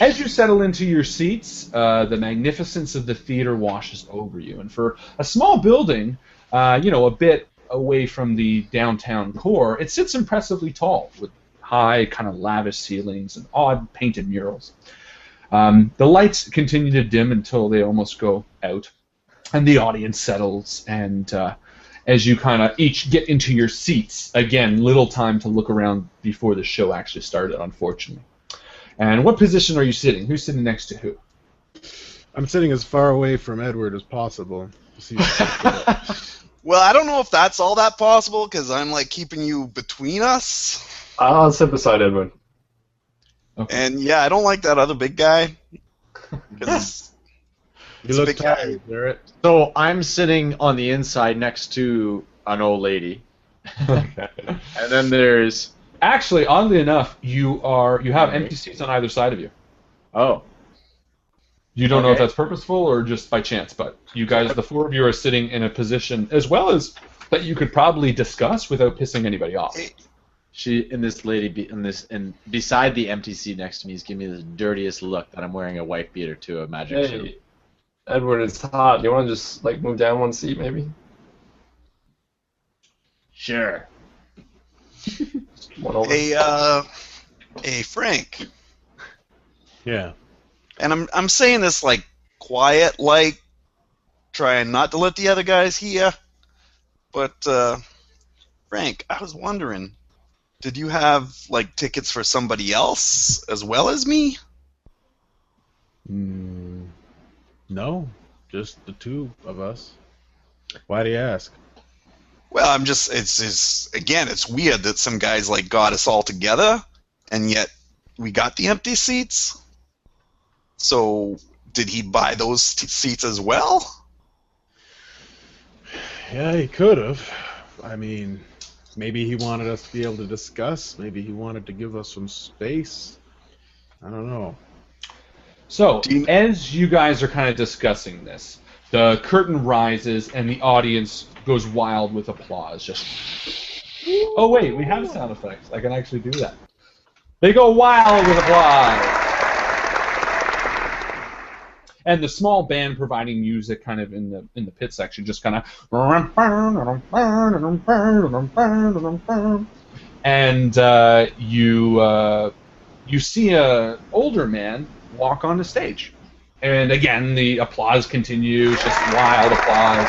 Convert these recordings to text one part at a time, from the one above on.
As you settle into your seats, the magnificence of the theater washes over you. And for a small building, a bit away from the downtown core, it sits impressively tall with high, kind of lavish ceilings and odd painted murals. The lights continue to dim until they almost go out, and the audience settles. And as you kind of each get into your seats, again, little time to look around before the show actually started, unfortunately. And what position are you sitting? Who's sitting next to who? I'm sitting as far away from Edward as possible. Well, I don't know if that's all that possible, because I'm, like, keeping you between us. I'll sit beside Edward. Okay. And, yeah, I don't like that other big guy. You look tired, Garrett. So I'm sitting on the inside next to an old lady. Okay. And then there's... Actually, oddly enough, you have empty seats on either side of you. Oh. You don't know if that's purposeful or just by chance, but you guys, the four of you, are sitting in a position, as well as that you could probably discuss without pissing anybody off. And beside the empty seat next to me is giving me the dirtiest look that I'm wearing a white beater to a magic show. Edward, it's hot. You want to just move down one seat, maybe? Sure. One over. Hey, Frank. Yeah. And I'm saying this quiet, trying not to let the other guys hear. But Frank, I was wondering, did you have tickets for somebody else as well as me? No, just the two of us. Why do you ask? Well, it's weird that some guys got us all together, and yet we got the empty seats. So, did he buy those seats as well? Yeah, he could have. I mean, maybe he wanted us to be able to discuss. Maybe he wanted to give us some space. I don't know. So, as you guys are kind of discussing this, the curtain rises and the audience goes wild with applause. Just, oh wait, we have sound effects. I can actually do that. They go wild with applause. And the small band providing music kind of in the pit section just kind of... And you see an older man walk on the stage. And again, the applause continues, just wild applause.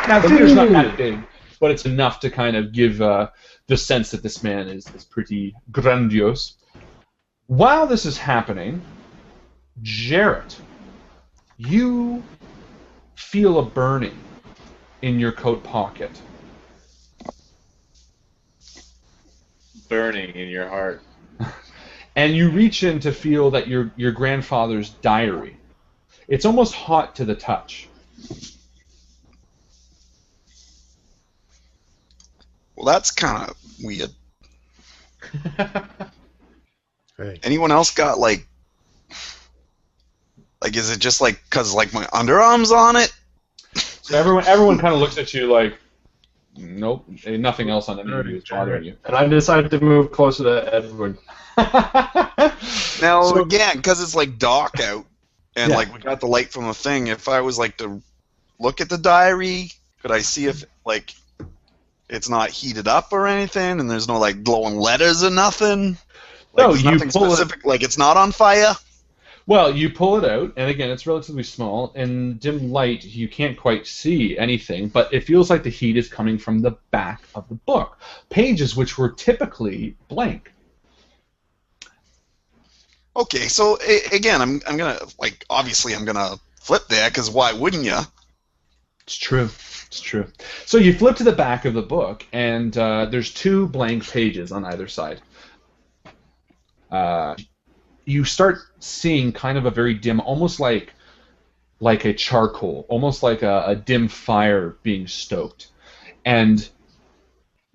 Now, the theater's not that big, but it's enough to kind of give the sense that this man is pretty grandiose. While this is happening, Jarrett, you feel a burning in your coat pocket. Burning in your heart. And you reach in to feel that your grandfather's diary. It's almost hot to the touch. Well, that's kind of weird. Hey. Anyone else got is it just because my underarm's on it? So everyone kind of looks at you like, nope, nothing else on the menu is bothering you. And I decided to move closer to Edward. Now, again, because it's dark out, and we got the light from the thing, if I was to look at the diary, could I see if it's not heated up or anything, and there's no glowing letters or nothing? No, you nothing pull specific, it's not on fire? Well, you pull it out, and again, it's relatively small. In dim light, you can't quite see anything, but it feels like the heat is coming from the back of the book. Pages which were typically blank. Okay, so again, I'm gonna obviously I'm gonna flip there, because why wouldn't you? It's true. It's true. So you flip to the back of the book, and there's two blank pages on either side. You start seeing kind of a very dim, almost like a charcoal, almost like a dim fire being stoked, and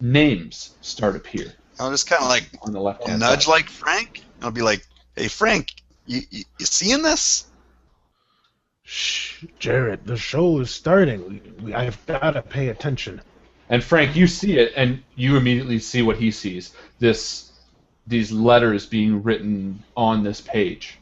names start appear. I'll just kind of on the left nudge side. Frank. I'll be like, "Hey Frank, you seeing this?" Shh, Jarrett, the show is starting. I've got to pay attention. And Frank, you see it, and you immediately see what he sees. This these letters being written on this page.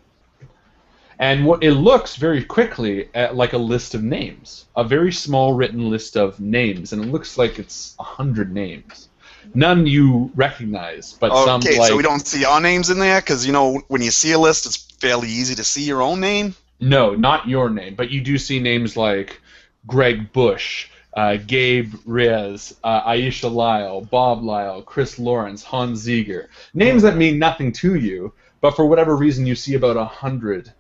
And what it looks very quickly like a list of names, a very small written list of names, and it looks like it's 100 names. None you recognize, but some like... Okay, so we don't see our names in there? Because, you know, when you see a list, it's fairly easy to see your own name? No, not your name, but you do see names like Greg Bush, Gabe Reyes, Aisha Lyle, Bob Lyle, Chris Lawrence, Hans Ziegler. Names that mean nothing to you, but for whatever reason you see about 100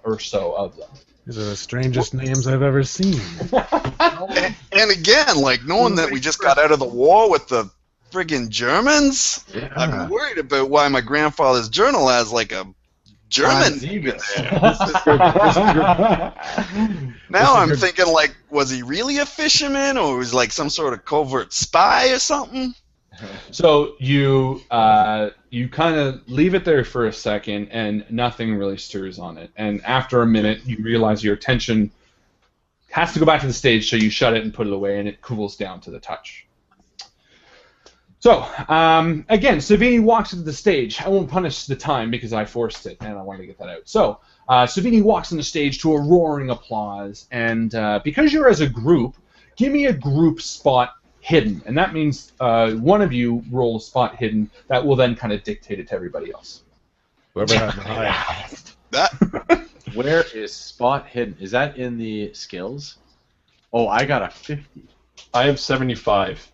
or so of them. These are the strangest names I've ever seen. And again, like, knowing that we just got out of the war with the friggin' Germans, Yeah. I'm worried about why my grandfather's journal has, like, a German name in there. Now I'm thinking, like, was he really a fisherman, or was he, like, some sort of covert spy or something? So you kind of leave it there for a second, and nothing really stirs on it. And after a minute, you realize your attention has to go back to the stage, so you shut it and put it away, and it cools down to the touch. So, again, Savini walks into the stage. I won't punish the time because I forced it, and I wanted to get that out. So, Savini walks on the stage to a roaring applause, and because you're as a group, give me a group spot hidden. And that means one of you roll a spot hidden that will then kind of dictate it to everybody else. Whoever had the highest. That Where is spot hidden? Is that in the skills? Oh, I got a 50. I have 75.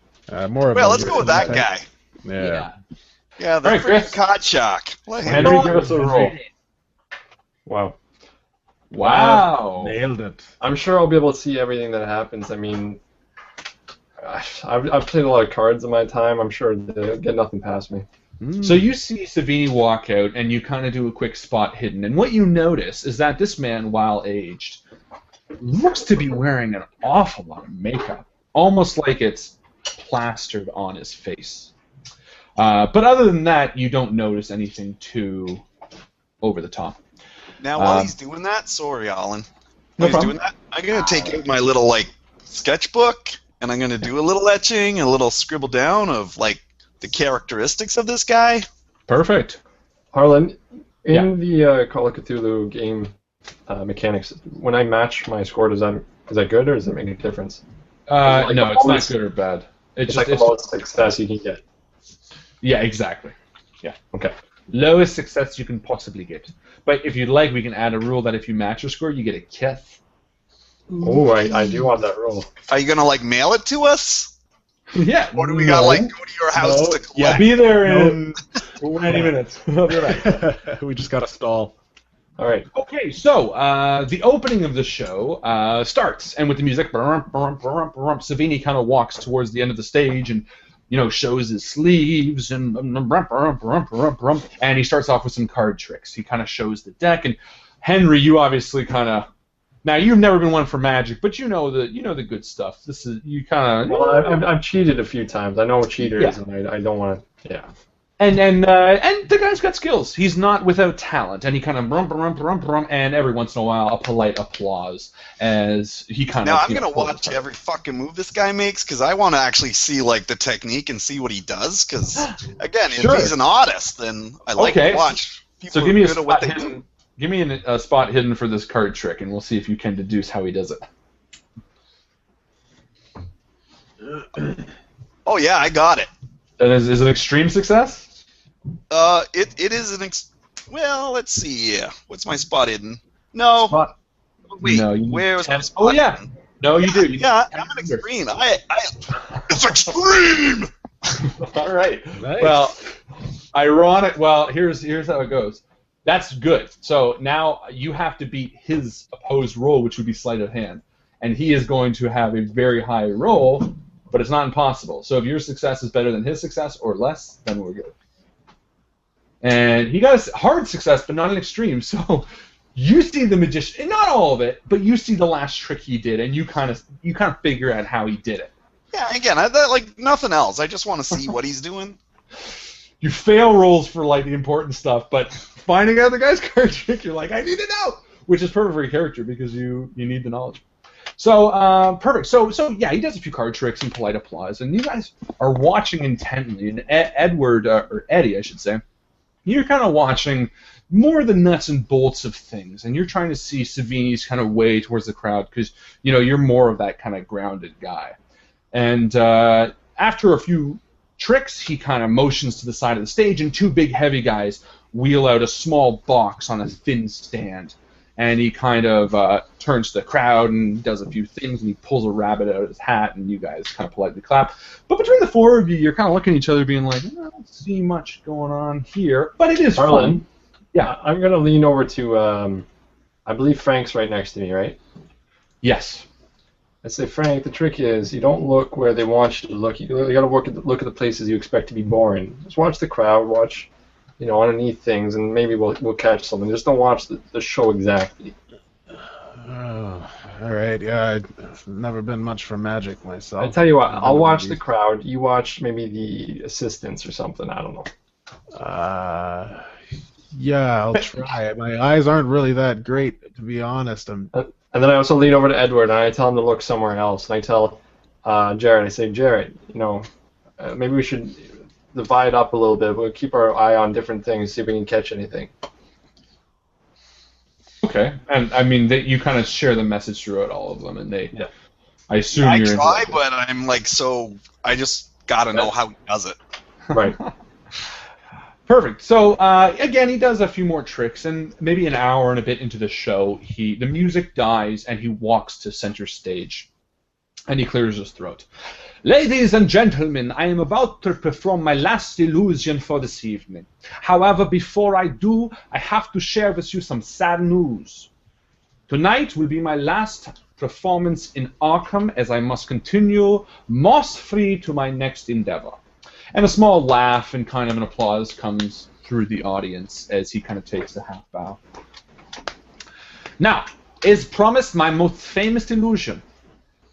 More of well, a let's go with that guy. Yeah. Yeah, the Alright, Chris. freaking cod shock. Let him Henry, know. give us a roll. Wow. Wow. Nailed it. I'm sure I'll be able to see everything that happens. I mean, I've played a lot of cards in my time. I'm sure they'll get nothing past me. So you see Savini walk out, and you kind of do a quick spot hidden. And what you notice is that this man, while aged, looks to be wearing an awful lot of makeup, almost like it's plastered on his face. But other than that, you don't notice anything too over the top. Now, while he's doing that, sorry, Alan. No While he's problem. doing that, I'm going to take out my little, like, sketchbook, and I'm going to do a little etching, a little scribble down of, like, the characteristics of this guy. Perfect. Harlan, in the Call of Cthulhu game mechanics, when I match my score, is that good, or does it make a difference? No, it's not almost- good or bad. It's like the most success you can get. Yeah, exactly. Yeah. Okay. Lowest success you can possibly get. But if you'd like, we can add a rule that if you match your score, you get a kith. Oh, I do want that roll. Are you going to, like, mail it to us? Yeah. Or do we got to, like, go to your house to collect? Yeah, be there in 20 minutes. I'll be right. We just got to stall. All right. Okay, so the opening of the show starts, and with the music, Savini kind of walks towards the end of the stage and, you know, shows his sleeves and he starts off with some card tricks. He kind of shows the deck, and Henry, you obviously kind of, now you've never been one for Magic, but you know the good stuff. This is you kind of. Well, I've cheated a few times. I know what cheater is, and I don't want to. Yeah. And the guy's got skills. He's not without talent, and he kind of and every once in a while a polite applause as he kind of. Now, I'm going to watch every fucking move this guy makes, because I want to actually see, like, the technique and see what he does, because, again, Sure. if he's an artist, then I like Okay. to watch people So give me who a are good at what spot they do. hidden. Give me a spot hidden for this card trick, and we'll see if you can deduce how he does it. Oh, yeah, I got it. And is it extreme success? It is well, let's see. Yeah, what's my spot hidden? No. Spot. Wait, No, you where was my can't- spot? Oh yeah. hidden? No, you do. Yeah, I'm an extreme. It's extreme. All right. Nice. Well, ironic. Well, here's how it goes. That's good. So now you have to beat his opposed roll, which would be sleight of hand, and he is going to have a very high roll, but it's not impossible. So if your success is better than his success or less, then we're good. And he got a hard success, but not an extreme. So you see the magician, and not all of it, but you see the last trick he did, and you kind of figure out how he did it. Yeah, again, like nothing else. I just want to see what he's doing. You fail rolls for like the important stuff, but finding out the guy's card trick, you're like, I need to know, which is perfect for your character because you need the knowledge. So perfect. So yeah, he does a few card tricks and polite applause, and you guys are watching intently. And Edward or Eddie, I should say, You're kind of watching more the nuts and bolts of things, and you're trying to see Savini's kind of way towards the crowd because you're more of that kind of grounded guy. And after a few tricks, he kind of motions to the side of the stage, and two big heavy guys wheel out a small box on a thin stand. And he kind of turns to the crowd and does a few things, and he pulls a rabbit out of his hat, and you guys kind of politely clap. But between the four of you, you're kind of looking at each other being like, I don't see much going on here. But it is Harlan, fun. Yeah. I'm going to lean over to, I believe Frank's right next to me, right? Yes. I say, Frank, the trick is you don't look where they want you to look. You got to look at the places you expect to be boring. Just watch the crowd, watch, underneath things, and maybe we'll catch something. Just don't watch the show exactly. Oh, all right. Yeah, I've never been much for magic myself. I tell you what, I'll watch the crowd. You watch maybe the assistants or something. I don't know. Yeah, I'll try. My eyes aren't really that great, to be honest. And then I also lean over to Edward and I tell him to look somewhere else. And I tell Jared, I say, Jared, maybe we should divide up a little bit. We'll keep our eye on different things, see if we can catch anything. Okay. And I mean, you kind of share the message throughout all of them, and I assume I you're. try, but I'm like, so I just gotta know how he does it. Right. Perfect. So again, he does a few more tricks, and maybe an hour and a bit into the show, the music dies, and he walks to center stage, and he clears his throat. Ladies and gentlemen, I am about to perform my last illusion for this evening. However, before I do, I have to share with you some sad news. Tonight will be my last performance in Arkham, as I must continue moss-free to my next endeavor. And a small laugh and kind of an applause comes through the audience as he kind of takes a half bow. Now, as promised, my most famous illusion.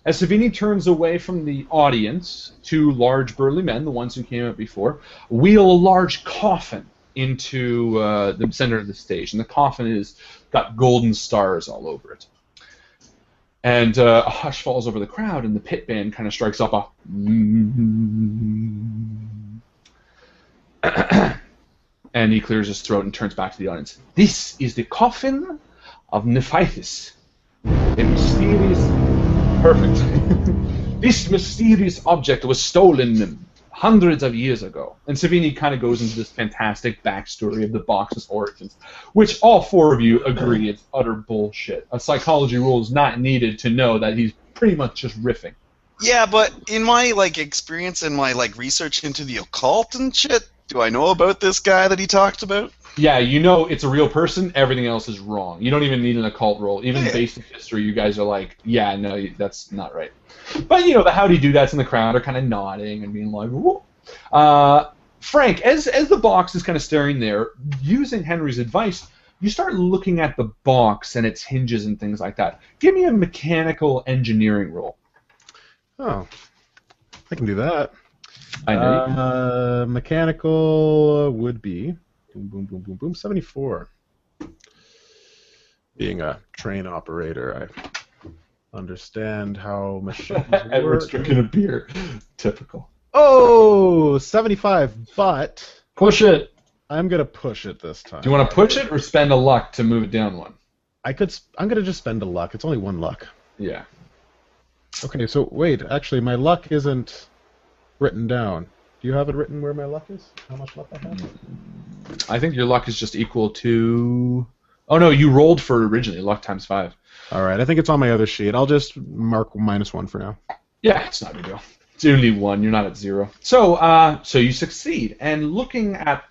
As Savini turns away from the audience, two large burly men, the ones who came out before, wheel a large coffin into the center of the stage. And the coffin is got golden stars all over it. And a hush falls over the crowd, and the pit band kind of strikes up a... and he clears his throat and turns back to the audience. This is the coffin of Nephitis, a mysterious... Perfect. This mysterious object was stolen hundreds of years ago. And Savini kind of goes into this fantastic backstory of the box's origins, which all four of you agree is utter bullshit. A psychology rule is not needed to know that he's pretty much just riffing. Yeah, but in my experience and my research into the occult and shit, do I know about this guy that he talked about? Yeah, it's a real person. Everything else is wrong. You don't even need an occult roll. Even basic history, you guys are like, yeah, no, that's not right. But, the howdy-do-that's in the crowd are kind of nodding and being like, whoa. Frank, as the box is kind of staring there, using Henry's advice, you start looking at the box and its hinges and things like that. Give me a mechanical engineering roll. Oh, I can do that. I know. Mechanical would be boom, boom, boom, boom, 74. Being a train operator, I understand how machines Edward's work. drinking a beer. Typical. Oh, 75, but Push it. I'm gonna push it this time. Do you want to push it or spend a luck to move it down one? I'm gonna just spend a luck. It's only one luck. Yeah. Okay, so wait, actually, my luck isn't written down. Do you have it written where my luck is? How much luck I have? I think your luck is just equal to... Oh, no, you rolled for originally. Luck times 5. All right, I think it's on my other sheet. I'll just mark -1 for now. Yeah, it's not a big deal. It's only 1. You're not at 0. So you succeed. And looking at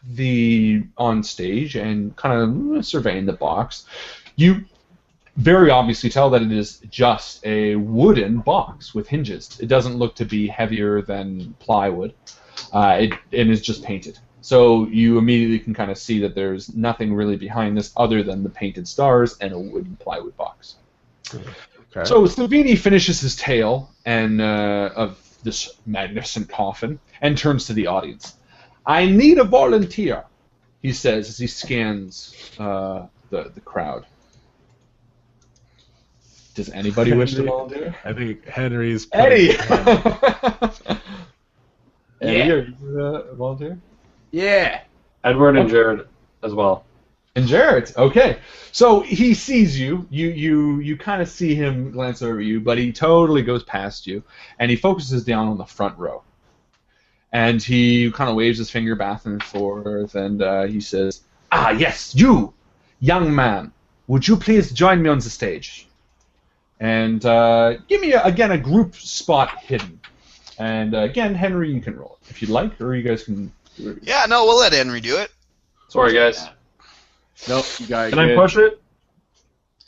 on stage and kind of surveying the box, you very obviously tell that it is just a wooden box with hinges. It doesn't look to be heavier than plywood. It is just painted. So you immediately can kind of see that there's nothing really behind this other than the painted stars and a wooden plywood box. Okay. So Savini finishes his tale of this magnificent coffin and turns to the audience. I need a volunteer, he says as he scans the crowd. Does anybody wish to volunteer? I think Henry's... Eddie! Eddie, are you a volunteer? Yeah. Edward and Jared as well. And Jared, okay. So he sees you. You kind of see him glance over you, but he totally goes past you, and he focuses down on the front row. And he kind of waves his finger back and forth, and he says, "Ah, yes, you, young man. Would you please join me on the stage? And give me, again, a group spot hidden. And again, Henry, you can roll it if you'd like, or you guys can... Yeah, no, we'll let Henry do it. Sorry, guys. Nope, you got it. Can I push it?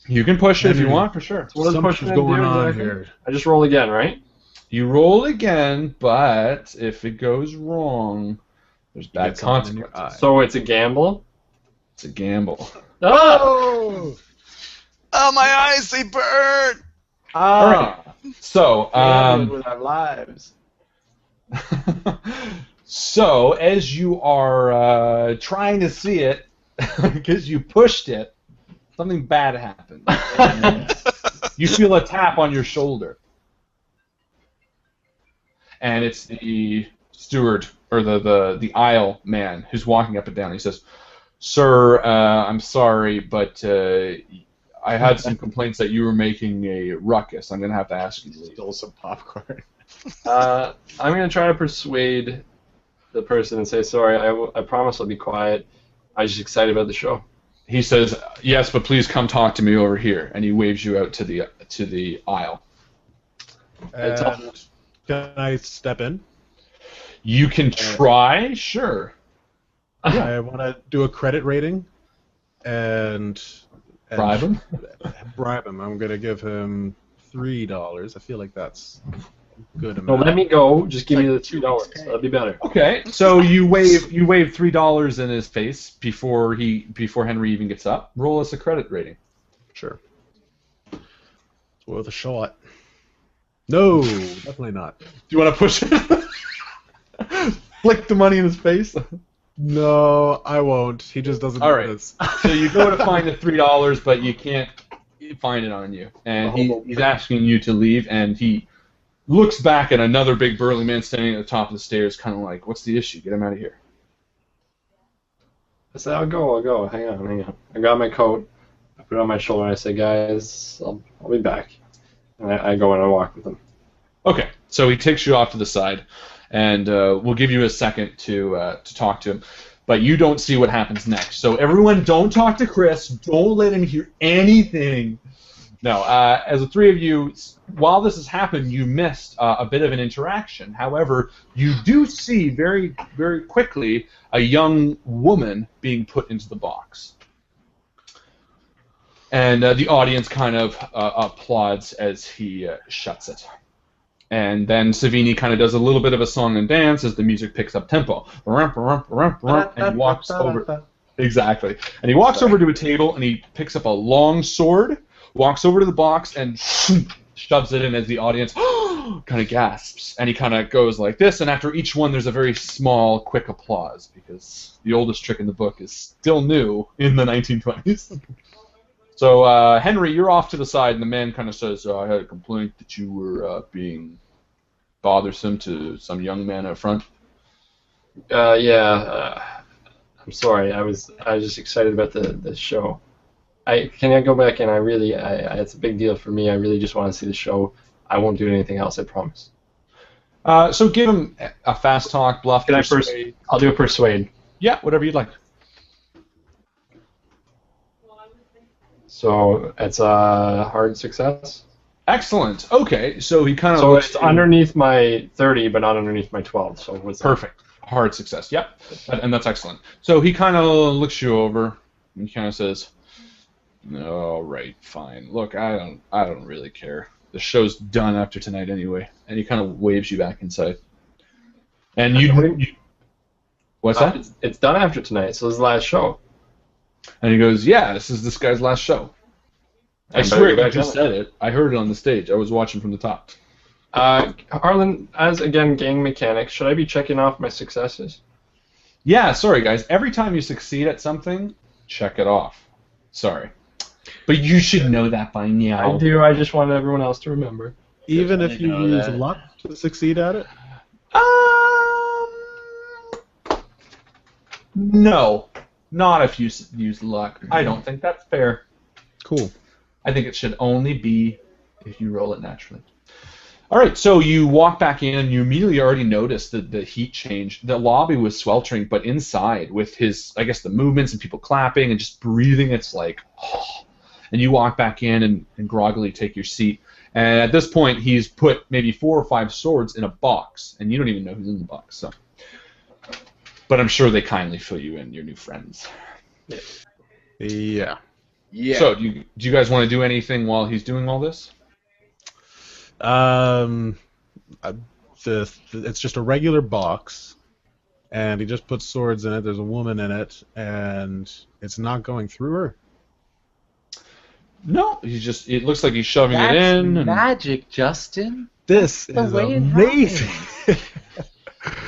You can push it if you want, for sure. What does push Something's do going on exactly? here. I just roll again, right? You roll again, but if it goes wrong, there's bad get something in your consequences. So it's a gamble? It's a gamble. Oh! Oh, my eyes, they burn! All right. So, with our lives. so as you are trying to see it, because you pushed it, something bad happened. You feel a tap on your shoulder. And it's the steward, or the aisle man, who's walking up and down. He says, "Sir, I'm sorry, but I had some complaints that you were making a ruckus. I'm going to have to ask you to leave." Stole some popcorn. I'm going to try to persuade the person and say, sorry, I promise I'll be quiet. I was just excited about the show. He says, "Yes, but please come talk to me over here." And he waves you out to the aisle. And can I step in? You can try, sure. I want to do a credit rating and Bribe him? Bribe him. I'm going to give him $3. I feel like that's a good No, amount. let me go. Just give me the $2. That'd be better. Okay, so you wave $3 in his face before Henry even gets up. Roll us a credit rating. Sure. It's worth a shot. No, definitely not. Do you want to push it? Flick the money in his face? No, I won't. He just doesn't All do right. this. So you go to find the $3, but you can't find it on you. And he's asking you to leave, and he looks back at another big burly man standing at the top of the stairs, kind of like, "What's the issue? Get him out of here." I said, I'll go. Hang on. I grab my coat, I put it on my shoulder, and I say, guys, I'll be back. And I go and I walk with them. Okay, so he takes you off to the side, and we'll give you a second to talk to him. But you don't see what happens next. So everyone, don't talk to Chris. Don't let him hear anything. No, as the three of you, while this has happened, you missed a bit of an interaction. However, you do see very, very quickly a young woman being put into the box. And the audience kind of applauds as he shuts it. And then Savini kind of does a little bit of a song and dance as the music picks up tempo. And he walks over. Exactly. And he walks over to a table and he picks up a long sword, walks over to the box, and shoves it in as the audience kind of gasps. And he kind of goes like this, and after each one there's a very small, quick applause, because the oldest trick in the book is still new in the 1920s. So, Henry, you're off to the side, and the man kind of says, "I had a complaint that you were being bothersome to some young man up front." I'm sorry. I was just excited about the show. Can I go back and it's a big deal for me. I really just want to see the show. I won't do anything else, I promise. So give him a fast talk, bluff, Can I persuade. I'll do a persuade. Yeah, whatever you'd like. So it's a hard success. Excellent. Okay, so he kind of So looks it's underneath my 30, but not underneath my 12. So what's that? perfect. Hard success. Yep, and that's excellent. So he kind of looks you over and he kind of says, "All right, fine. Look, I don't really care. The show's done after tonight anyway." And he kind of waves you back inside. And you what's that? It's done after tonight, so this is the last show. And he goes, "Yeah, this is this guy's last show." I better swear go you back just on said it. I heard it on the stage. I was watching from the top. Harlan, as again game mechanic, should I be checking off my successes? Yeah, sorry guys. Every time you succeed at something, check it off. Sorry. But you should know that by now. I do. I just wanted everyone else to remember. Even if you know use that. luck to succeed at it? No, not if you use luck. I don't think that's fair. Cool. I think it should only be if you roll it naturally. All right, so you walk back in, and you immediately already notice the heat change. The lobby was sweltering, but inside, with the movements and people clapping and just breathing, it's like, oh. And you walk back in and groggily take your seat. And at this point, he's put maybe 4 or 5 swords in a box, and you don't even know who's in the box. So, but I'm sure they kindly fill you in, your new friends. Yeah. Yeah. So, do you guys want to do anything while he's doing all this? It's just a regular box, and he just puts swords in it. There's a woman in it, and it's not going through her. No, it looks like he's shoving it in. And magic, Justin. This That's is the way it amazing.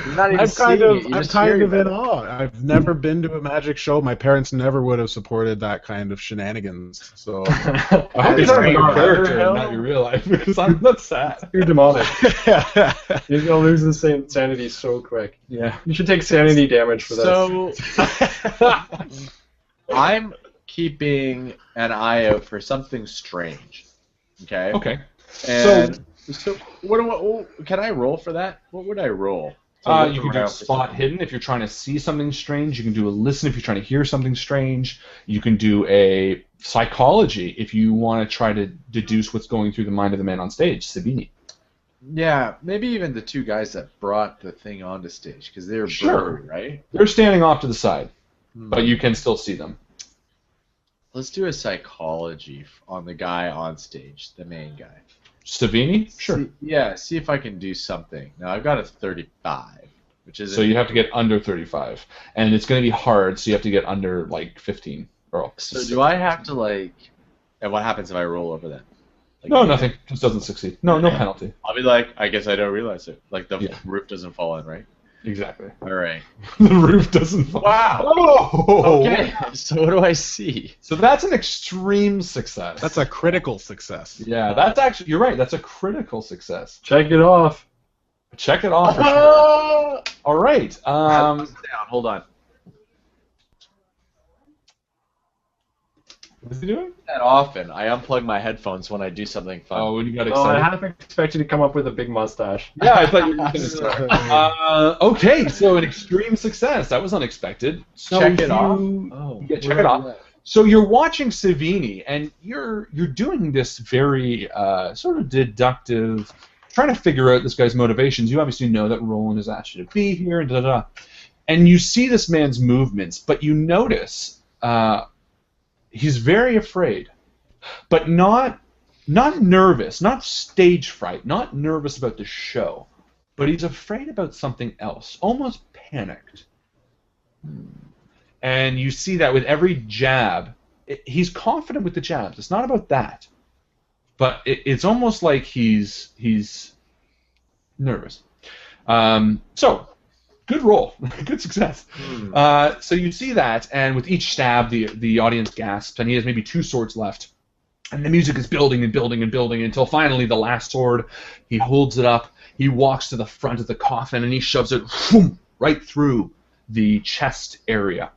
You're not even I'm kind of, seeing it, you're I'm just kind hearing of in about awe. I've never been to a magic show. My parents never would have supported that kind of shenanigans. So I hope It's he's not your not character hell. and not your real life, because that's sad. You're demonic. You're gonna lose the same sanity so quick. Yeah. You should take sanity damage for this. So, I'm keeping an eye out for something strange. Okay. Okay. And so can I roll for that? What would I roll? You can do spot hidden if you're trying to see something strange. You can do a listen if you're trying to hear something strange. You can do a psychology if you want to try to deduce what's going through the mind of the man on stage, Sabini. Yeah, maybe even the 2 guys that brought the thing onto stage, because they're Sure. blurry, right? They're standing off to the side, but you can still see them. Let's do a psychology on the guy on stage, the main guy. Savini? Sure. See if I can do something. Now, I've got a 35, which is... So you have to get under 35. And it's going to be hard, so you have to get under, 15. So do I have to, And what happens if I roll over that? No, nothing. Just doesn't succeed. No penalty. I'll be like, I guess I don't realize it. The Yeah. roof doesn't fall in, right? Exactly. All right. The roof doesn't fall. Wow. Oh! Okay, so what do I see? So that's an extreme success. That's a critical success. Yeah, that's actually, you're right, that's a critical success. Check it off. Check it off for sure. All right. Down. Hold on. What's he doing? That often, I unplug my headphones when I do something fun. Oh, when you got Well, I excited. half expected to come up with a big mustache. Yeah, I thought you were going to start. Okay, so an extreme success. That was unexpected. So Check it off? Oh, yeah, check it off. So you're watching Savini, and you're doing this very sort of deductive, trying to figure out this guy's motivations. You obviously know that Roland has asked you to be here, and da-da-da. And you see this man's movements, but you notice he's very afraid, but not nervous, not stage fright, not nervous about the show, but he's afraid about something else, almost panicked. And you see that with every jab. He's confident with the jabs. It's not about that, but it's almost like he's nervous. So. Good roll. Good success. So you see that, and with each stab, the audience gasps, and he has maybe 2 swords left. And the music is building and building and building until finally the last sword, he holds it up, he walks to the front of the coffin, and he shoves it right through the chest area.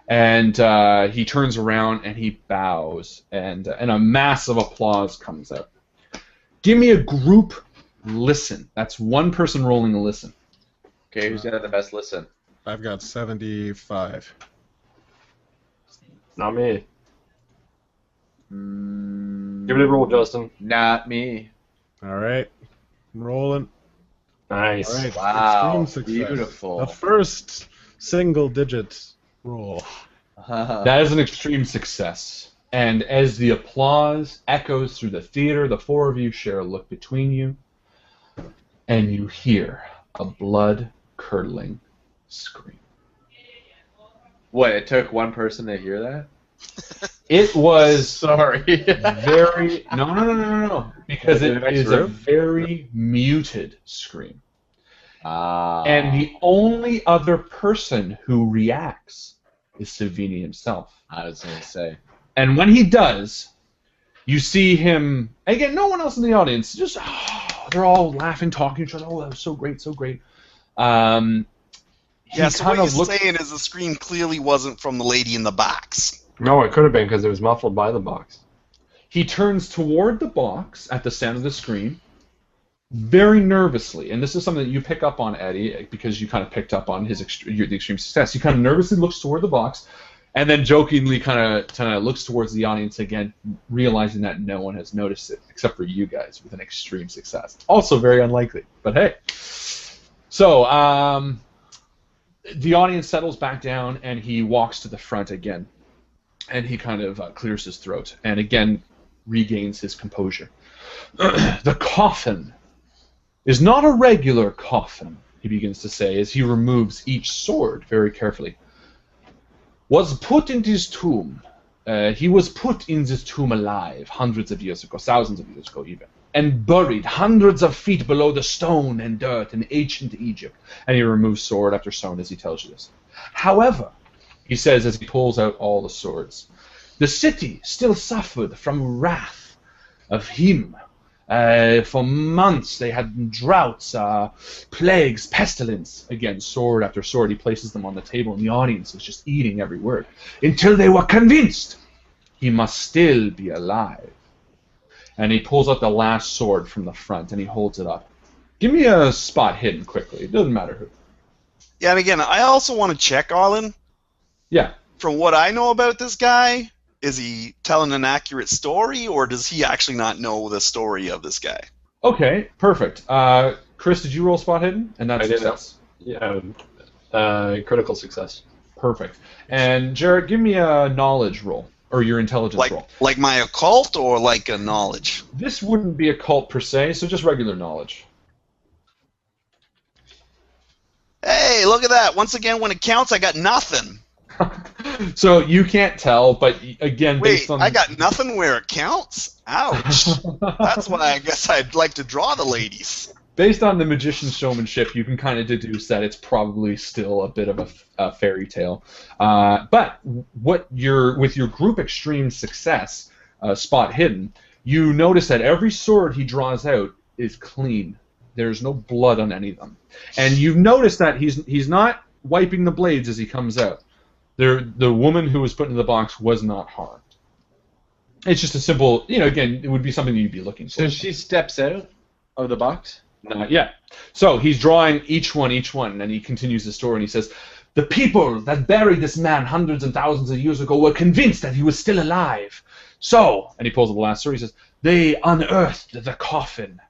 And he turns around and he bows, and a massive applause comes out. Give me a group listen. That's one person rolling a listen. Okay, who's got the best listen? I've got 75. Not me. Give it a roll, Justin. Not me. All right. I'm rolling. Nice. All right. Wow, Extreme success. beautiful. The first single-digit roll. That is an extreme success. And as the applause echoes through the theater, the 4 of you share a look between you, and you hear a blood-curdling scream. What, it took one person to hear that? It was Sorry. very... No. Because it is a very muted scream. And the only other person who reacts is Savini himself. I was going to say. And when he does, you see him... Again, no one else in the audience. Just... they're all laughing, talking to each other. Oh, that was so great, so great. Yeah, so what you're saying is the scream clearly wasn't from the lady in the box. No, it could have been because it was muffled by the box. He turns toward the box at the sound of the scream, very nervously, and this is something that you pick up on, Eddie, because you kind of picked up on the extreme success. He kind of nervously looks toward the box, and then jokingly kind of looks towards the audience again, realizing that no one has noticed it except for you guys with an extreme success. Also very unlikely, but hey. So the audience settles back down, and he walks to the front again, and he kind of clears his throat, and again regains his composure. The coffin is not a regular coffin, he begins to say as he removes each sword very carefully. Was put in this tomb. He was put in this tomb alive hundreds of years ago, thousands of years ago even, and buried hundreds of feet below the stone and dirt in ancient Egypt. And he removes sword after sword as he tells you this. However, he says as he pulls out all the swords, the city still suffered from wrath of him. For months they had droughts, plagues, pestilence. Again, sword after sword, he places them on the table, and the audience is just eating every word. Until they were convinced he must still be alive. And he pulls out the last sword from the front, and he holds it up. Give me a spot hidden quickly. It doesn't matter who. Yeah, and again, I also want to check, Harlan. Yeah. From what I know about this guy, is he telling an accurate story, or does he actually not know the story of this guy? Okay, perfect. Chris, did you roll spot hidden? And that's success. Yeah, critical success. Perfect. And Jared, give me a knowledge roll, or your intelligence roll. Like my occult, or like a knowledge? This wouldn't be occult per se, so just regular knowledge. Hey, look at that! Once again, when it counts, I got nothing. So you can't tell, but again, based Wait, on... I got nothing where it counts? Ouch. That's why I guess I'd like to draw the ladies. Based on the magician's showmanship, you can kind of deduce that it's probably still a bit of a fairy tale. But with your group extreme success, spot hidden, you notice that every sword he draws out is clean. There's no blood on any of them. And you've noticed that he's not wiping the blades as he comes out. The woman who was put in the box was not harmed. It's just a simple, again, it would be something you'd be looking for. So she steps out of the box? Not yet. So he's drawing each one, and he continues the story, and he says, the people that buried this man hundreds and thousands of years ago were convinced that he was still alive. So, and he pulls up the last sword, he says, they unearthed the coffin.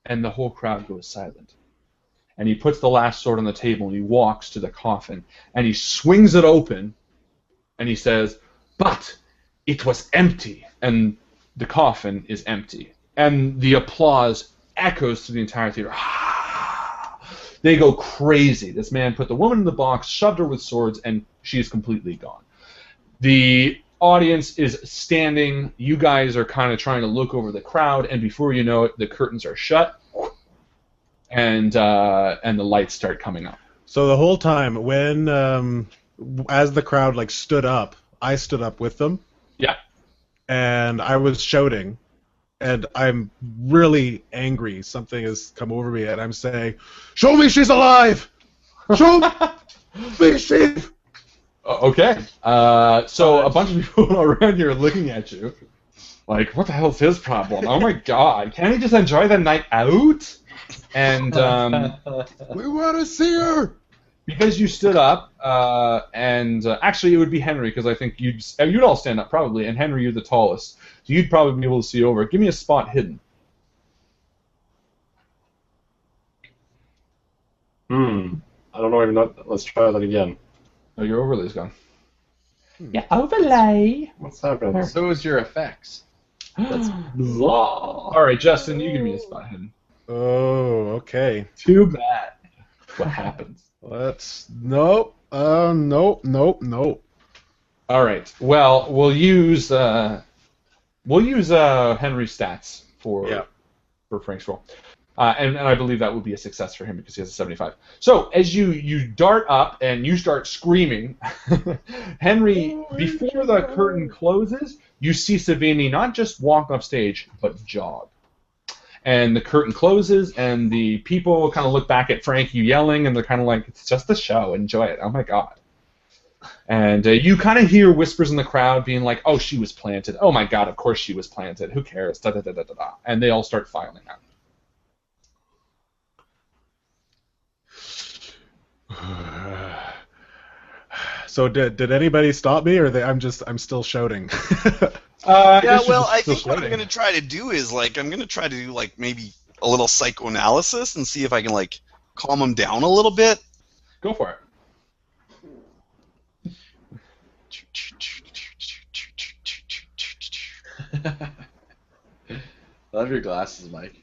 And the whole crowd goes silent. And he puts the last sword on the table, and he walks to the coffin, and he swings it open, and he says, but it was empty. And the coffin is empty. And the applause echoes through the entire theater. They go crazy. This man put the woman in the box, shoved her with swords, and she is completely gone. The audience is standing. You guys are kind of trying to look over the crowd, and before you know it, the curtains are shut, and the lights start coming up. So the whole time, when as the crowd stood up, I stood up with them. Yeah. And I was shouting, and I'm really angry. Something has come over me, and I'm saying, "Show me she's alive! Show me she's." Okay. So a bunch of people around here are looking at you, like, what the hell's his problem? Oh my God! Can't he just enjoy the night out? And we want to see her. Because you stood up, and actually it would be Henry, because I think you'd all stand up probably, and Henry, you're the tallest, so you'd probably be able to see over. Give me a spot hidden. I don't know even know. Let's try that again. Oh, your overlay's gone. Yeah, overlay. What's happening? So is your effects. That's bizarre. All right, Justin, you give me a spot hidden. Oh, okay. Too bad. What happens? Nope. Nope. All right. Well, we'll use Henry's stats for Frank's roll, and I believe that would be a success for him because he has a 75. So as you dart up and you start screaming, Henry, before the curtain closes, you see Savini not just walk off stage but jog. and the curtain closes, and the people kind of look back at Frank, you yelling, and they're kind of like, it's just a show, enjoy it. Oh my god. And you kind of hear whispers in the crowd being like, oh, she was planted. Oh my god, of course she was planted. Who cares? Da da da da da da. And they all start filing out. So did anybody stop me, or I'm still shouting? Yeah, well, I think what I'm going to try to do is, like, I'm going to try to do, like, maybe a little psychoanalysis and see if I can, like, calm him down a little bit. Go for it. Love your glasses, Mike.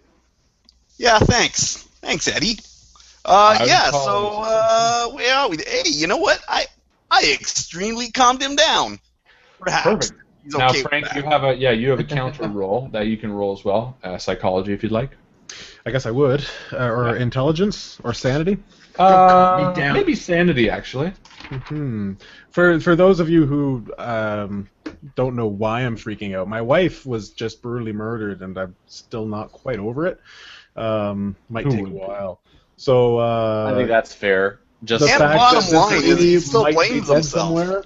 Yeah, thanks. Thanks, Eddie. Yeah, so, well, hey, you know what? I extremely calmed him down. Perhaps. Perfect. He's Now, okay Frank, with you that. have a counter roll that you can roll as well, psychology if you'd like. I guess I would, or intelligence, or sanity. Maybe sanity, actually. Hmm. For those of you who don't know why I'm freaking out, my wife was just brutally murdered, and I'm still not quite over it. Might take a while. So I think that's fair. Just the And fact bottom that line is he lady still might be blames dead himself. somewhere,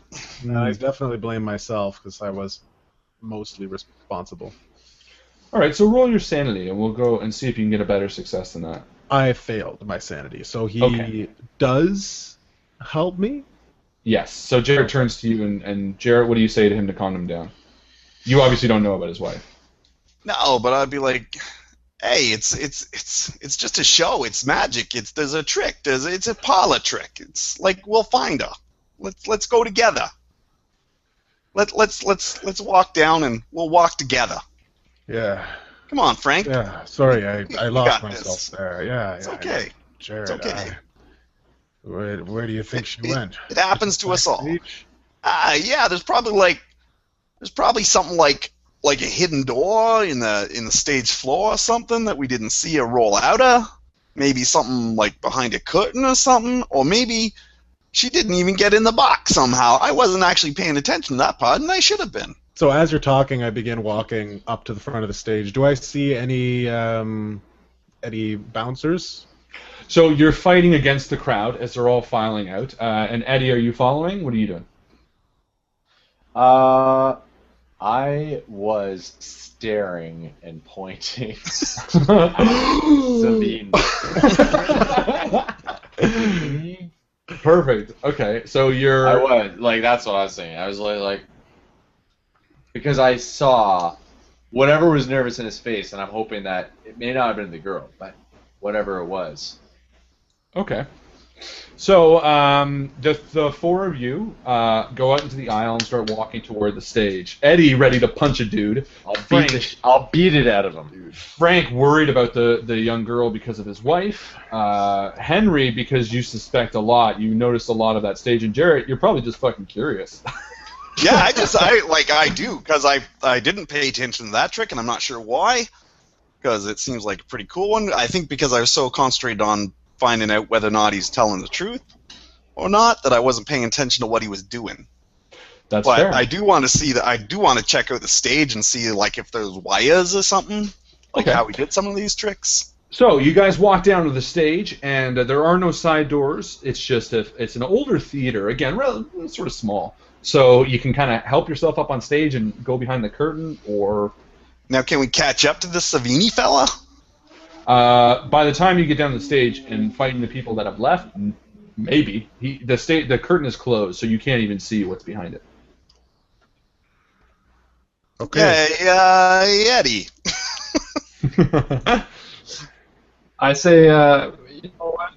I definitely blame myself because I was mostly responsible. All right, so roll your sanity, and we'll go and see if you can get a better success than that. I failed my sanity, so he Okay. does help me. Yes. So Jarrett turns to you, and Jarrett, what do you say to him to calm him down? You obviously don't know about his wife. No, but I'd be like, hey, it's just a show. It's magic. There's a trick. It's a parlor trick. It's like we'll find her. Let's go together. Let's walk down and we'll walk together. Yeah. Come on, Frank. Yeah. Sorry, I You lost got myself this. there. Yeah. It's yeah, okay. Jared, It's okay. where do you think she went? It happens to us all. Backstage? Yeah. There's probably something like a hidden door in the stage floor or something that we didn't see her roll out of. Maybe something like behind a curtain or something, or maybe she didn't even get in the box somehow. I wasn't actually paying attention to that part, and I should have been. So as you're talking, I begin walking up to the front of the stage. Do I see any bouncers? So you're fighting against the crowd as they're all filing out. And Eddie, are you following? What are you doing? I was staring and pointing. Sabine. Perfect. Okay, so you're. I was like, that's what I was saying. I was like, because I saw whatever was nervous in his face, and I'm hoping that it may not have been the girl, but whatever it was. Okay. So the four of you go out into the aisle and start walking toward the stage. Eddie ready to punch a dude. I'll beat it out of him. Frank worried about the young girl because of his wife. Henry because you suspect a lot. You notice a lot of that stage. And Jarrett, you're probably just fucking curious. Yeah, I do, because I didn't pay attention to that trick, and I'm not sure why, because it seems like a pretty cool one. I think because I was so concentrated on finding out whether or not he's telling the truth or not that I wasn't paying attention to what he was doing. That's But fair. I do want to see that. I do want to check out the stage and see like if there's wires or something, like Okay. how he did some of these tricks. So you guys walk down to the stage, and there are no side doors. It's just it's an older theater. Again, sort of small. So you can kind of help yourself up on stage and go behind the curtain, or Now, can we catch up to this Savini fella? by the time you get down the stage and fighting the people that have left, maybe the curtain is closed, so you can't even see what's behind it. Okay. Yeah, Eddie. I say, you know what?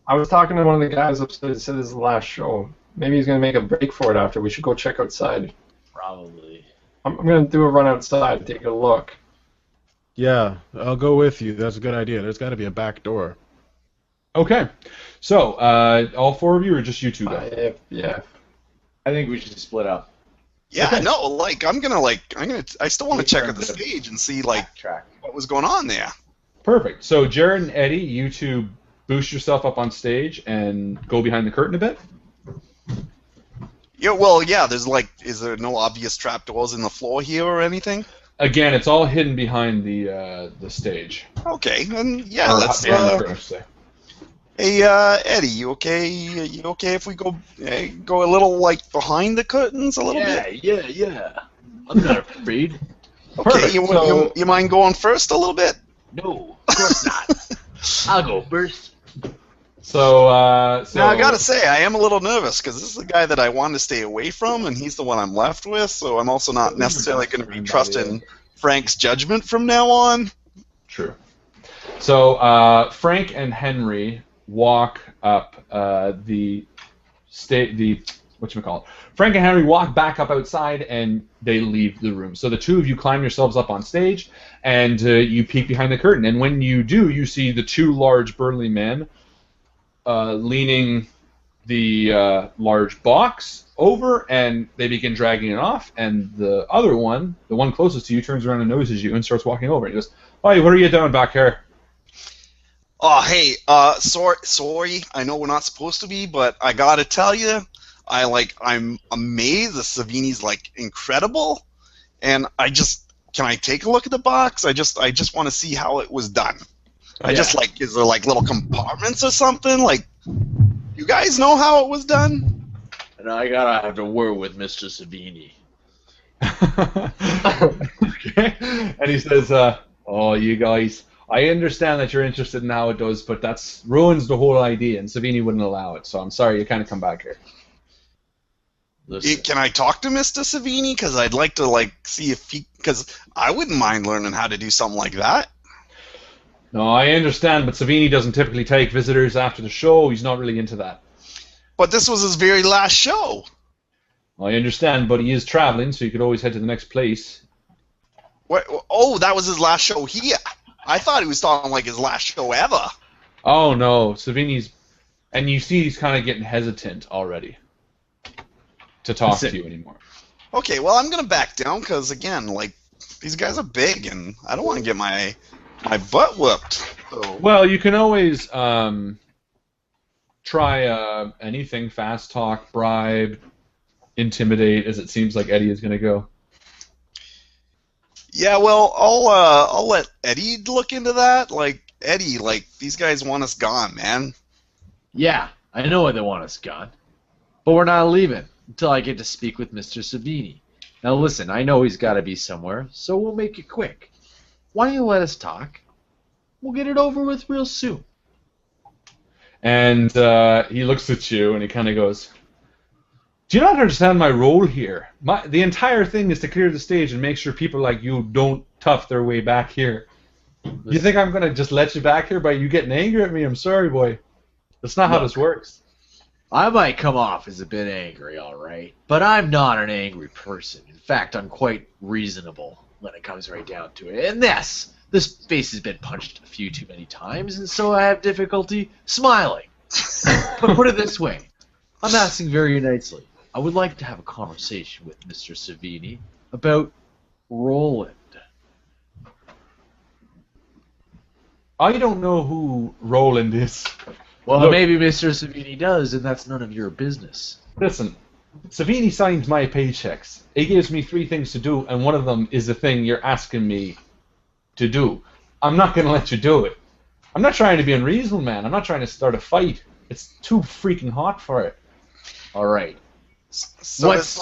I was talking to one of the guys upstairs that said this is the last show. Maybe he's going to make a break for it after. We should go check outside. Probably. I'm going to do a run outside, take a look. Yeah, I'll go with you. That's a good idea. There's got to be a back door. Okay, so all four of you, or just you two go? Yeah. I think we should split up. Yeah, Okay. no, like I still want to check out the stage and see like Track. what was going on there. Perfect. So Jared and Eddie, you two boost yourself up on stage and go behind the curtain a bit. Yeah, well, yeah. There's like, is there no obvious trapdoors in the floor here or anything? Again, it's all hidden behind the stage. Okay, then yeah, Or let's. behind the curtain, I should say. Hey, Eddie, you okay? You okay if we go go a little like behind the curtains a little bit? Yeah. I'm not afraid. Okay, Perfect, you mind going first a little bit? No, of course not. I'll go first. So Now I gotta say, I am a little nervous because this is the guy that I wanted to stay away from, and he's the one I'm left with. So I'm also not necessarily going to be trusting Frank's judgment from now on. True. So Frank and Henry walk up the whatchamacallit. Frank and Henry walk back up outside, and they leave the room. So the two of you climb yourselves up on stage, and you peek behind the curtain. And when you do, you see the two large burly men leaning the large box over, and they begin dragging it off. And the other one, the one closest to you, turns around and notices you and starts walking over. He goes, "Hey, what are you doing back here?" Oh, hey, sorry. I know we're not supposed to be, but I gotta tell you, I'm amazed. The Savini's like incredible, and can I take a look at the box? I just want to see how it was done. Is there like little compartments or something? Like, you guys know how it was done? And I gotta have to word with Mr. Savini. Okay. And he says, "Oh, you guys, I understand that you're interested in how it does, but that's ruins the whole idea, and Savini wouldn't allow it. So I'm sorry you kind of come back here." Listen, Can I talk to Mr. Savini? Because I'd like to see if because I wouldn't mind learning how to do something like that. No, I understand, but Savini doesn't typically take visitors after the show. He's not really into that. But this was his very last show. I understand, but he is traveling, so you could always head to the next place. What? Oh, that was his last show here. I thought he was talking like his last show ever. Oh, no, Savini's... And you see he's kind of getting hesitant already to talk to you anymore. Okay, well, I'm going to back down because, again, these guys are big, and I don't want to get my butt whooped. So. Well, you can always try anything, fast talk, bribe, intimidate, as it seems like Eddie is going to go. Yeah, well, I'll let Eddie look into that. Eddie, these guys want us gone, man. yeah, I know why they want us gone. But we're not leaving until I get to speak with Mr. Savini. Now listen, I know he's got to be somewhere, so we'll make it quick. Why don't you let us talk? We'll get it over with real soon. And he looks at you and he kind of goes, "Do you not understand my role here? The entire thing is to clear the stage and make sure people like you don't tough their way back here. You think I'm going to just let you back here by you getting angry at me? I'm sorry, boy. That's not how this works." I might come off as a bit angry, all right, but I'm not an angry person. In fact, I'm quite reasonable when it comes right down to it. And this face has been punched a few too many times, and so I have difficulty smiling. But put it this way, I'm asking very nicely. I would like to have a conversation with Mr. Savini about Roland. I don't know who Roland is. Well, Look. maybe Mr. Savini does, and that's none of your business. Listen, Savini signs my paychecks. He gives me 3 things to do, and one of them is the thing you're asking me to do. I'm not going to let you do it. I'm not trying to be unreasonable, man. I'm not trying to start a fight. It's too freaking hot for it. All right. So it's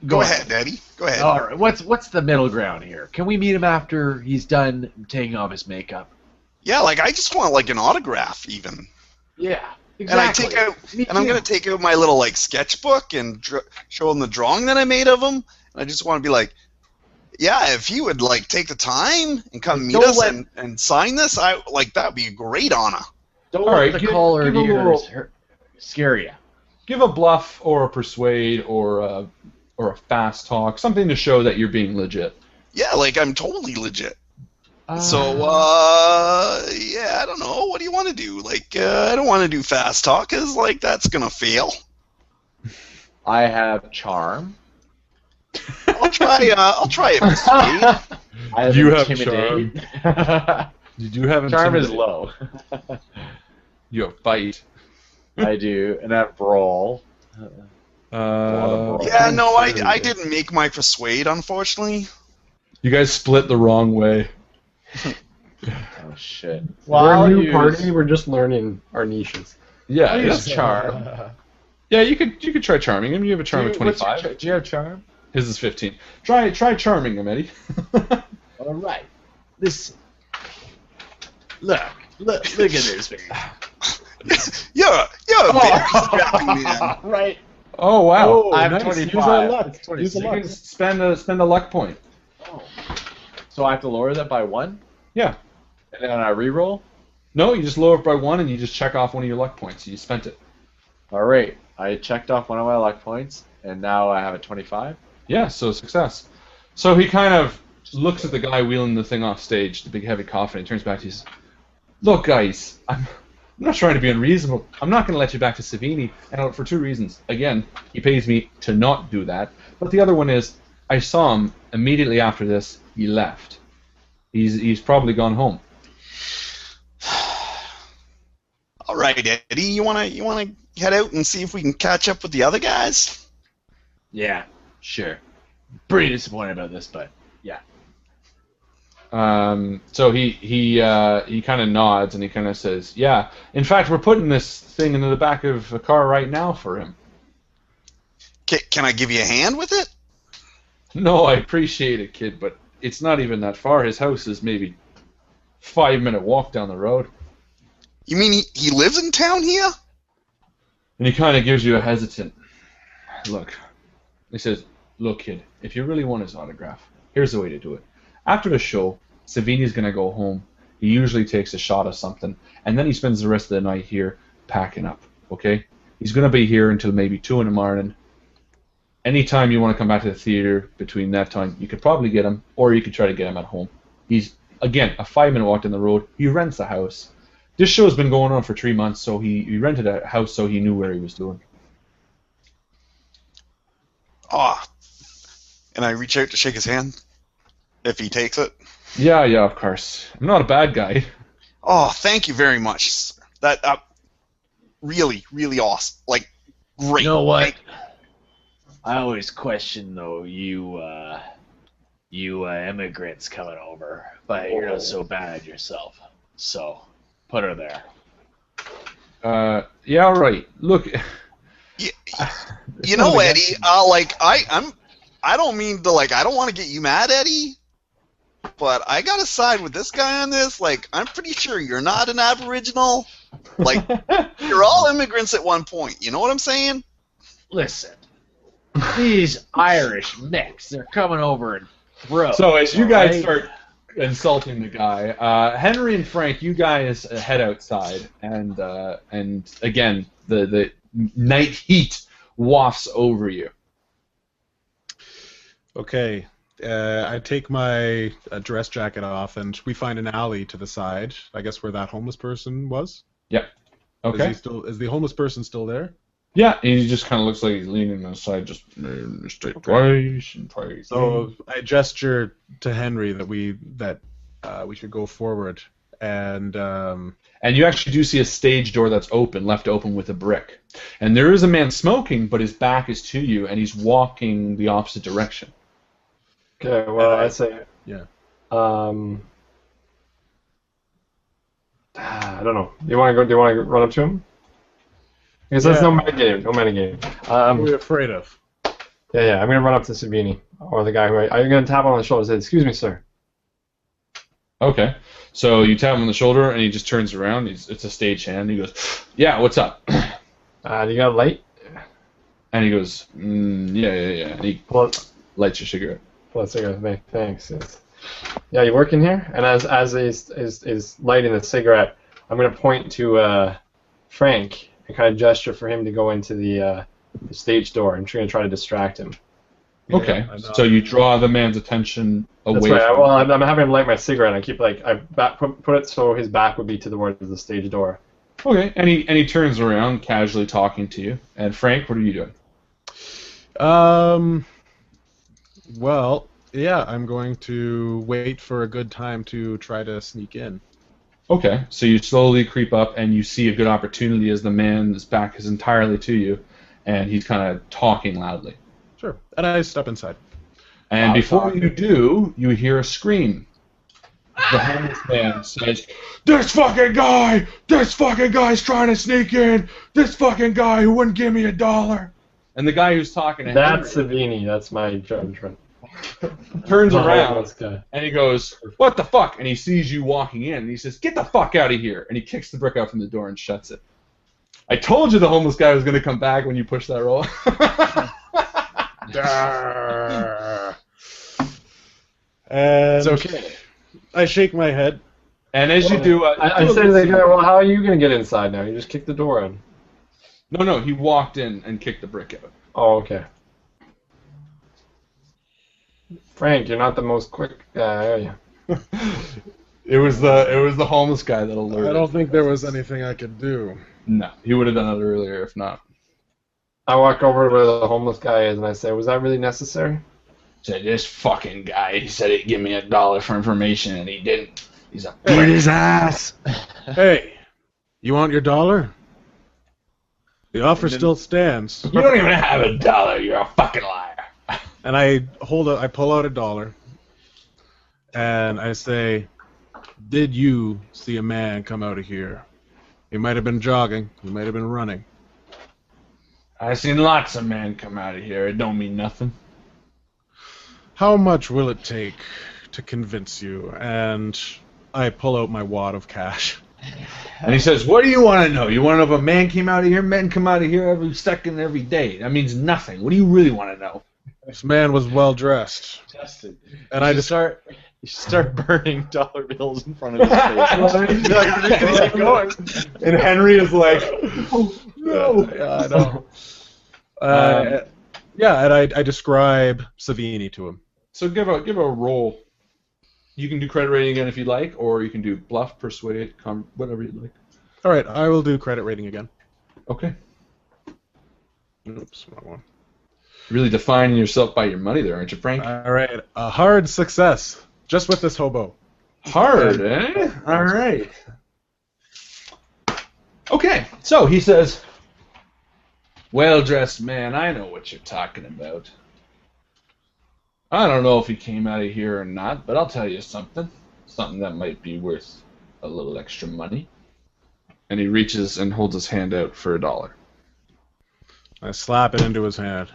Go ahead, Eddie. Go ahead. All right. What's the middle ground here? Can we meet him after he's done taking off his makeup? Yeah, I just want an autograph even. Yeah, exactly. And I'm gonna take out my little sketchbook and show him the drawing that I made of him. And I just want to be like, yeah, if he would take the time and come meet us and sign this, that'd be a great honor. Don't let the caller scare you. Give a bluff or a persuade or a fast talk, something to show that you're being legit. Yeah, I'm totally legit. So, yeah, I don't know. What do you want to do? I don't want to do fast talk, because, that's going to fail. I have charm. I'll try it. Persuade. I have You have intimidate. You do have Charm is intimidate. low. You have fight. I do, and I have brawl. Yeah, no, I didn't make my persuade, unfortunately. You guys split the wrong way. Oh shit. We're a I'll new use- party. We're just learning our niches. Yeah, I'll use it's- charm. yeah. You could try charming him. You have a charm of Do you- what's your 25. do you have charm? His is 15. Try charming him, Eddie. All right. Listen. Look at this man. You're a very strapping man. Right. Oh wow! Oh, I have nice. 25. Use our luck. It's 26. Use the You luck. can spend a luck point. Oh. So I have to lower that by 1, Yeah. and then I re-roll. No, you just lower it by 1 and you just check off one of your luck points. You spent it. All right. I checked off one of my luck points, and now I have a 25. Yeah, so success. So he kind of looks at the guy wheeling the thing off stage, the big heavy coffin, and he turns back to you and says, "Look, guys, I'm not trying to be unreasonable. I'm not going to let you back to Savini, and for 2 reasons. Again, he pays me to not do that. But the other one is, I saw him immediately after this. He left. He's probably gone home. All right, Eddie, you wanna head out and see if we can catch up with the other guys? Yeah. Sure. Pretty disappointed about this, but yeah. So he kind of nods and he kind of says, "Yeah. In fact, we're putting this thing into the back of a car right now for him." Can I give you a hand with it? No, I appreciate it, kid, but it's not even that far. His house is maybe 5-minute walk down the road. You mean he lives in town here? And he kind of gives you a hesitant look. He says, "Look, kid, if you really want his autograph, here's the way to do it. After the show, Savini's going to go home. He usually takes a shot of something, and then he spends the rest of the night here packing up, okay? He's going to be here until maybe 2 in the morning. Anytime you want to come back to the theater between that time, you could probably get him, or you could try to get him at home. He's, again, a 5-minute walk down the road. He rents a house. This show's been going on for 3 months, so he rented a house so he knew where he was doing." Oh, and I reach out to shake his hand if he takes it. Yeah, of course. I'm not a bad guy. Oh, thank you very much, sir. That really, really awesome. Like, great. You know what? I always question though you immigrants coming over, but you're not so bad yourself. So put her there. Yeah, all right. Look, You know, Eddie. I don't mean to I don't want to get you mad, Eddie. But I gotta side with this guy on this. Like, I'm pretty sure you're not an Aboriginal. Like, you're all immigrants at one point. You know what I'm saying? Listen, these Irish mix, they're coming over and so as you guys right? start insulting the guy, Henry and Frank, you guys head outside, and again, the night heat wafts over you. Okay. I take my dress jacket off, and we find an alley to the side. I guess where that homeless person was. Yep. Okay. Is the homeless person still there? Yeah, he just kind of looks like he's leaning on the side, just straight twice and twice. So I gesture to Henry that we should go forward, and you actually do see a stage door that's left open with a brick. And there is a man smoking, but his back is to you, and he's walking the opposite direction. Okay, well, I say, yeah. I don't know. Do you want to run up to him? Because there's no metagame. No metagame. What are we afraid of? Yeah. I'm gonna run up to Savini, or the guy who I'm gonna tap on the shoulder and say, "Excuse me, sir." Okay. So you tap him on the shoulder, and he just turns around. It's a stagehand. He goes, "Yeah, what's up?" Do you got a light? And he goes, "Yeah." And he lights your cigarette. Pull a cigarette. Thanks. Yes. Yeah, you work in here? And as he's lighting the cigarette, I'm gonna point to Frank and kind of gesture for him to go into the stage door. I'm gonna try to distract him. Okay. Yeah, So you draw the man's attention away. That's right. From Well, I'm having him light my cigarette. And I keep put it so his back would be towards the stage door. Okay. And he turns around, casually talking to you. And Frank, what are you doing? Well, yeah, I'm going to wait for a good time to try to sneak in. Okay, so you slowly creep up, and you see a good opportunity as the man's back is entirely to you, and he's kind of talking loudly. Sure. And I step inside. And Loud before talking. you do, you hear a scream. The homeless man says, This fucking guy's trying to sneak in! This fucking guy who wouldn't give me $1! And the guy who's talking to That's Henry Savini. That's my judgment. turns around, This guy. and he goes, What the fuck? And he sees you walking in, and he says, Get the fuck out of here! And he kicks the brick out from the door and shuts it. I told you the homeless guy was going to come back when you pushed that roll. And It's okay. I shake my head. And as you do... I said to the guy, well, how are you going to get inside now? You just kicked the door in. No, he walked in and kicked the brick out. Oh, okay. Frank, you're not the most quick guy, are you? It was the homeless guy that alerted. I don't think there was anything I could do. No, he would have done it earlier if not. I walk over to where the homeless guy is and I say, was that really necessary? Said this fucking guy. He said he'd give me $1 for information, and he didn't. He's a Beat his ass. Hey, you want your $1? The offer still stands. You don't even have $1. You're a fucking liar. And I pull out $1, and I say, did you see a man come out of here? He might have been jogging. He might have been running. I seen lots of men come out of here. It don't mean nothing. How much will it take to convince you? And I pull out my wad of cash. And he says, what do you want to know? You want to know if a man came out of here? Men come out of here every second, every day. That means nothing. What do you really want to know? This man was well dressed. Justin, And I just you should start burning dollar bills in front of his face. Keep going. And Henry is like, oh, no. Yeah, I know. Yeah, and I describe Savini to him. So give a roll. You can do credit rating again if you like, or you can do bluff, persuade, whatever you'd like. All right, I will do credit rating again. Okay. Oops, wrong one. Really defining yourself by your money there, aren't you, Frank? All right, a hard success, just with this hobo. Hard, eh? All right. Okay, so he says, well-dressed man, I know what you're talking about. I don't know if he came out of here or not, but I'll tell you something. Something that might be worth a little extra money. And he reaches and holds his hand out for $1. I slap it into his hand.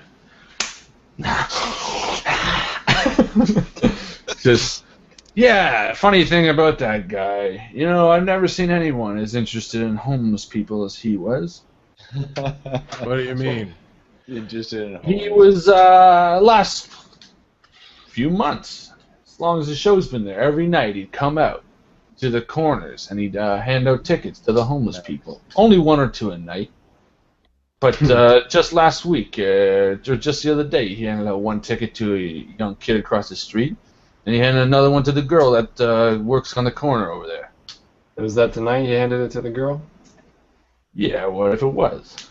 Just, yeah, funny thing about that guy. You know, I've never seen anyone as interested in homeless people as he was. What do you mean? Interested in He was, last few months, as long as the show's been there, every night he'd come out to the corners and he'd hand out tickets to the homeless people. Only 1 or 2 a night. But just last week, or just the other day, he handed out 1 ticket to a young kid across the street, and he handed another one to the girl that works on the corner over there. Was that tonight you handed it to the girl? Yeah, what if it was?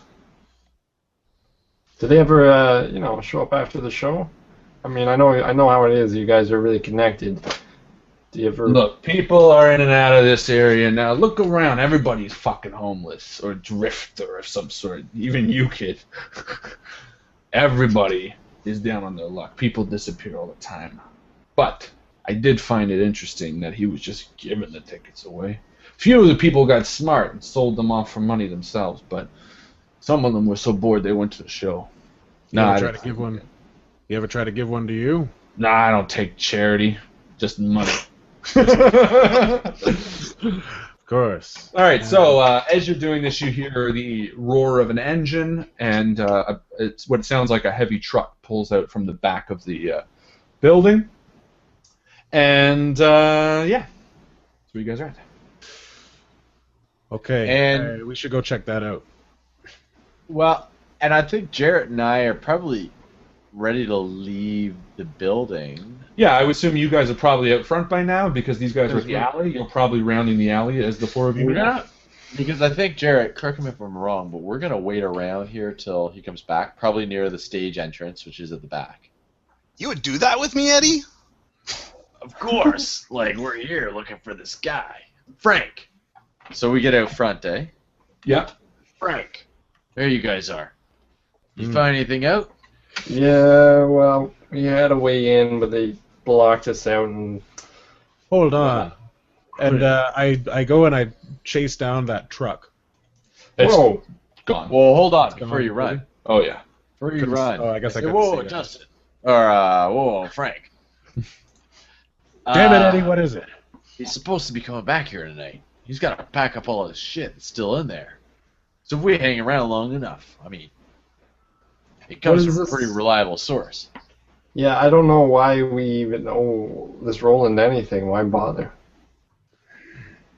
Did they ever, show up after the show? I mean, I know how it is. You guys are really connected. Do you ever... Look, people are in and out of this area now. Look around. Everybody's fucking homeless or drifter of some sort. Even you, kid. Everybody is down on their luck. People disappear all the time. But I did find it interesting that he was just giving the tickets away. Few of the people got smart and sold them off for money themselves, but some of them were so bored they went to the show. You Nah, ever try to give one? You ever try to give one to you? Nah, I don't take charity. Just money. Of course. All right, so as you're doing this, you hear the roar of an engine, and it's what sounds like a heavy truck pulls out from the back of the building. And, yeah, that's where you guys are at. Okay. And- we should go check that out. Well, and I think Jarrett and I are probably ready to leave the building. Yeah, I would assume you guys are probably out front by now, because these guys are at the alley. You're probably rounding the alley as the 4 of you We're are. gonna, because I think Jarrett, correct me if I'm wrong, but we're gonna wait around here till he comes back, probably near the stage entrance, which is at the back. You would do that with me, Eddie? Of course, like we're here looking for this guy, Frank. So we get out front, eh? Yeah. Frank, there you guys are. You find anything out? Yeah, well, we had a way in, but they blocked us out, and Hold on. And I go and I chase down that truck. It's whoa, gone. Well, hold on gone, before you run. Oh yeah. Before you Couldn't- run. oh, I guess I Hey, couldn't whoa, see that. Justin. Or, whoa, Frank. Damn it, Eddie, what is it? He's supposed to be coming back here tonight. He's got to pack up all his shit that's still in there. So if we hang around long enough, I mean, it comes What is from a this? pretty reliable source. yeah, I don't know why we even owe this Roland anything. Why bother?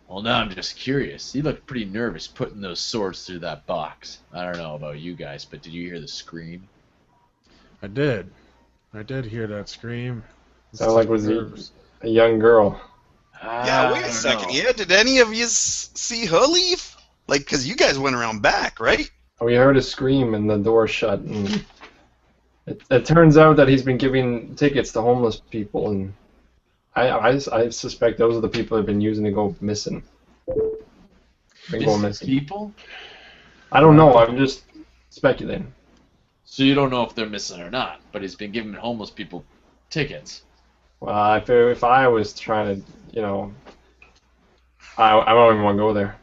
Well, now I'm just curious. He looked pretty nervous putting those swords through that box. I don't know about you guys, but did you hear the scream? I did hear that scream. Sounded like it was Nerves. a young girl. Yeah, wait a second. Yeah, did any of you see her leave? Like, because you guys went around back, right? We heard a scream and the door shut, and it turns out that he's been giving tickets to homeless people, and I suspect those are the people that have been using to go missing. Been going missing. People? I don't know. I'm just speculating. So you don't know if they're missing or not, but he's been giving homeless people tickets. Well, if I was trying to, I don't even want to go there.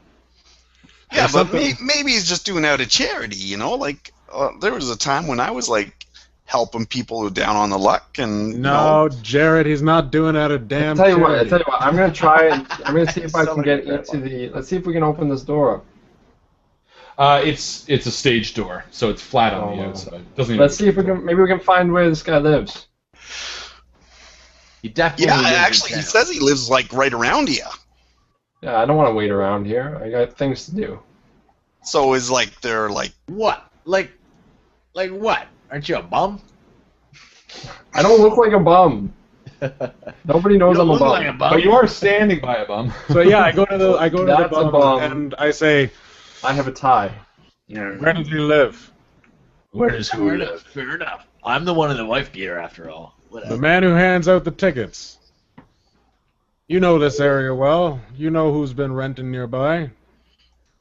Yeah, There's but something- maybe he's just doing it out of charity, you know? Like, there was a time when I was, like, helping people who were down on the luck, and, you know, No, Jared, he's not doing out of damn I tell you charity. what. I'm gonna try. I'm gonna see if I can get into the. Let's see if we can open this door up. It's a stage door, so it's flat on the Oh. outside. Doesn't even Let's see if we can. Maybe we can find where this guy lives. He definitely yeah, lives in actually, he town. says he lives, like, right around here. Yeah, I don't want to wait around here. I got things to do. So is, like, they're, like, What? Like what? Aren't you a bum? I don't look like a bum. Nobody knows You I'm don't a look bum. like a bum. But you are standing by a bum. So yeah, I go to the That's a bum bum. and I say, I have a tie. where does he live? Where does who live? Fair enough. I'm the one in the wife beater after all. The Whatever. man who hands out the tickets. You know this area well. You know who's been renting nearby.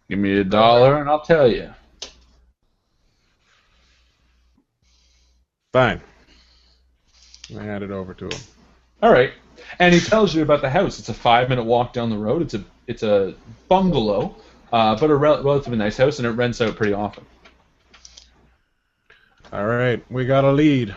Give me $1 and I'll tell you. Fine. I hand it over to him. All right, and he tells you about the house. It's a 5-minute walk down the road. It's a bungalow, but a relatively nice house, and it rents out pretty often. All right, we got a lead.